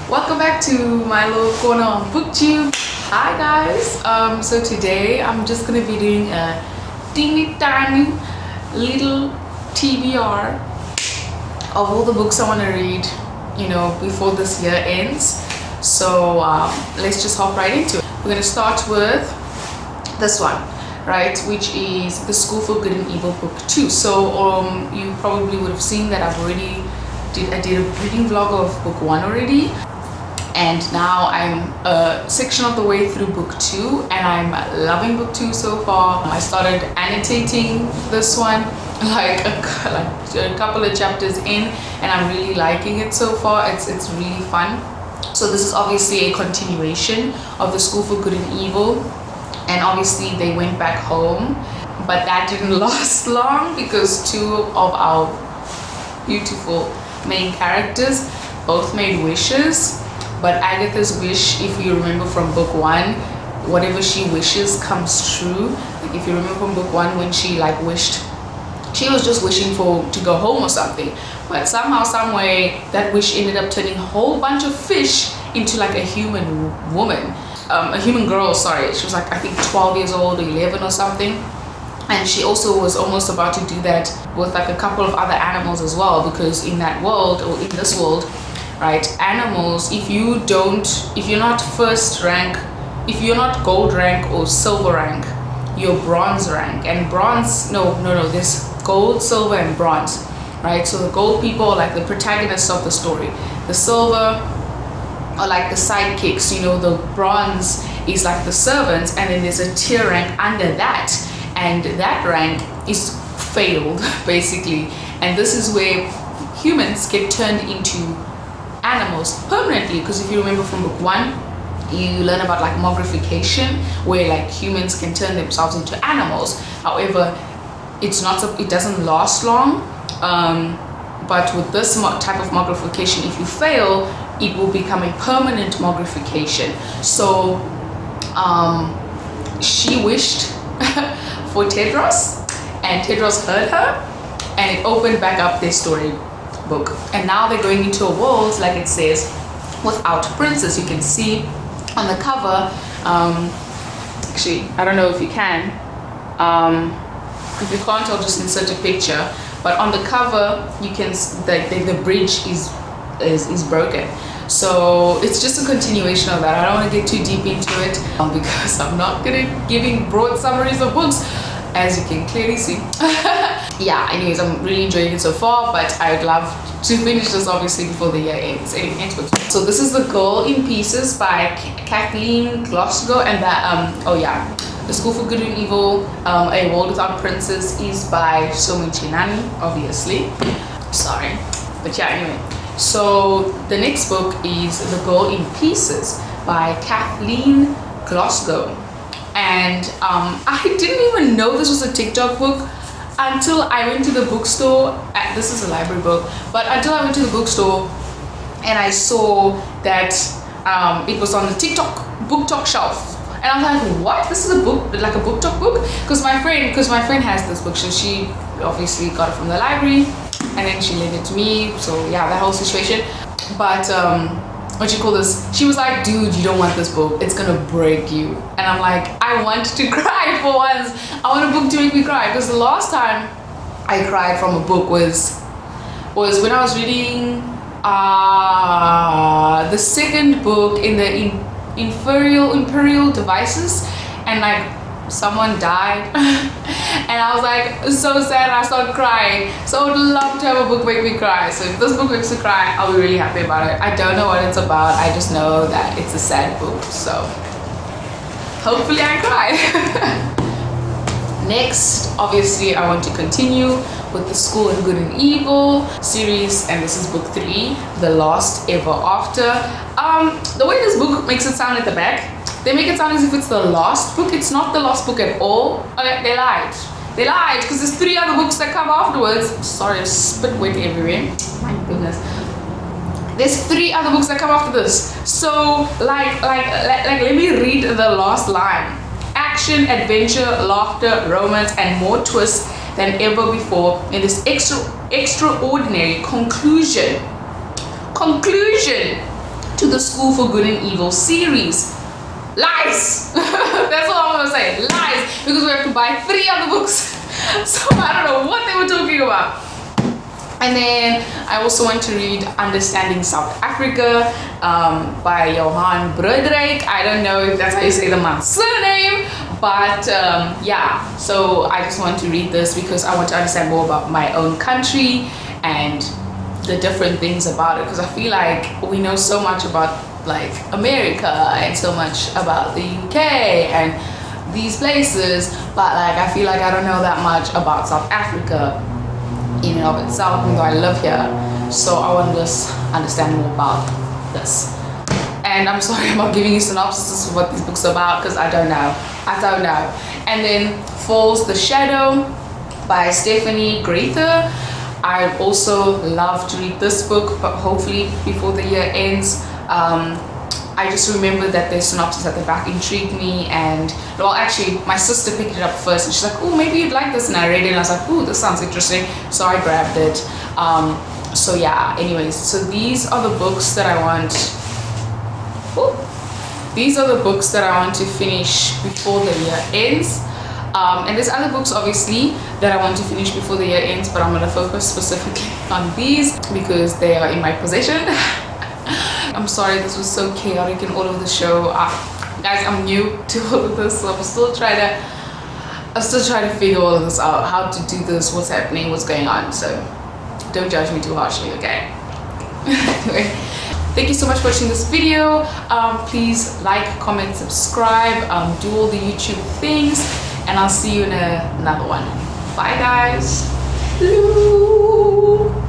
Welcome back to my little corner on booktube. Hi guys. So today I'm just gonna be doing a teeny tiny little TBR of all the books I want to read, before this year ends. So let's just hop right into it. We're gonna start with this one, right, which is The School for Good and Evil Book 2. So you probably would have seen that I did a reading vlog of book 1 already, and now I'm a section of the way through book 2 and I'm loving book 2 so far. I started annotating this one like a couple of chapters in, and I'm really liking it so far. It's really fun. So this is obviously a continuation of The School for Good and Evil, and obviously they went back home, but that didn't last long because two of our beautiful main characters both made wishes. But Agatha's wish, if you remember from book 1, whatever she wishes comes true. Like if you remember from book 1, when she wished, she was just wishing to go home or something, but somehow, some way, that wish ended up turning a whole bunch of fish into like a human woman, a human girl. Sorry, she was like, I think 12 years old or 11 or something. And she also was almost about to do that with like a couple of other animals as well, because in that world, or in this world, right, animals, if you're not first rank, if you're not gold rank or silver rank, you're bronze rank. And bronze, no, there's gold, silver and bronze, right? So the gold people are like the protagonists of the story, the silver are like the sidekicks, the bronze is like the servants, and then there's a tier rank under that, and that rank is failed basically. And this is where humans get turned into animals permanently, because if you remember from book 1, you learn about like mogrification, where like humans can turn themselves into animals. However, it doesn't last long, but with this type of mogrification, if you fail, it will become a permanent mogrification. So she wished for Tedros, and Tedros heard her, and it opened back up their storybook. And now they're going into a world, like it says, without princes. You can see on the cover, actually, I don't know if you can, if you can't, I'll just insert a picture, but on the cover you can, the bridge is broken. So it's just a continuation of that. I don't want to get too deep into it because I'm not giving broad summaries of books, as you can clearly see. Yeah, anyways, I'm really enjoying it so far, but I would love to finish this obviously before the year ends. So this is The Girl in Pieces by Kathleen Glasgow, and that The School for Good and Evil, A World Without Princes is by Somi Chinani, obviously. Sorry, but yeah, anyway. So the next book is The Girl in Pieces by Kathleen Glasgow, and I didn't even know this was a TikTok book until I went to the bookstore. This is a library book, but until I went to the bookstore and I saw that it was on the BookTok shelf, and I was like, what? This is a book, like a BookTok book? Because my friend has this book, so she obviously got it from the library, and then she lent it to me. So yeah, that whole situation. But she was like, dude, you don't want this book, it's gonna break you. And I'm like, I want to cry for once. I want a book to make me cry, because the last time I cried from a book was when I was reading the second book in the Imperial Devices, and like someone died and I was like so sad, I started crying. So I would love to have a book make me cry. So if this book makes me cry, I'll be really happy about it. I don't know what it's about, I just know that it's a sad book, so hopefully I cry. Next, obviously, I want to continue with The School of Good and Evil series, and this is book 3, The Last Ever After. The way this book makes it sound at the back, they make it sound as if it's the last book. It's not the last book at all. Okay, they lied, because there's 3 other books that come afterwards. Sorry, I spit went everywhere, my goodness. There's 3 other books that come after this. So like let me read the last line. Action, adventure, laughter, romance, and more twists than ever before in this extraordinary conclusion to the the School for Good and Evil series. Lies! That's all I'm gonna say. Lies! Because we have to buy 3 other books. So I don't know what they were talking about. And then I also want to read Understanding South Africa by Johan Broodryk. I don't know if that's how you say the man's surname, but yeah. So I just want to read this because I want to understand more about my own country and the different things about it, because I feel like we know so much about like America and so much about the UK and these places, but like I feel like I don't know that much about South Africa in and of itself, even though I live here. So I want to just understand more about this. And I'm sorry I'm not giving you synopsis of what these books are about, because I don't know. And then Falls the Shadow by Stephanie Greta. I also love to read this book, but hopefully before the year ends. I just remember that the synopsis at the back intrigued me, and well, actually my sister picked it up first and she's like, oh, maybe you'd like this, and I read it and I was like, oh, this sounds interesting, so I grabbed it. So yeah, anyways, so these are the books that I want to finish before the year ends. And there's other books obviously that I want to finish before the year ends, but I'm going to focus specifically on these because they are in my possession. I'm sorry this was so chaotic and all over the show. Guys, I'm new to all of this, so I'm still trying to figure all of this out, how to do this, what's happening, what's going on. So don't judge me too harshly, okay? Anyway, thank you so much for watching this video. Please like, comment, subscribe, do all the YouTube things, and I'll see you in another one. Bye guys. Hello.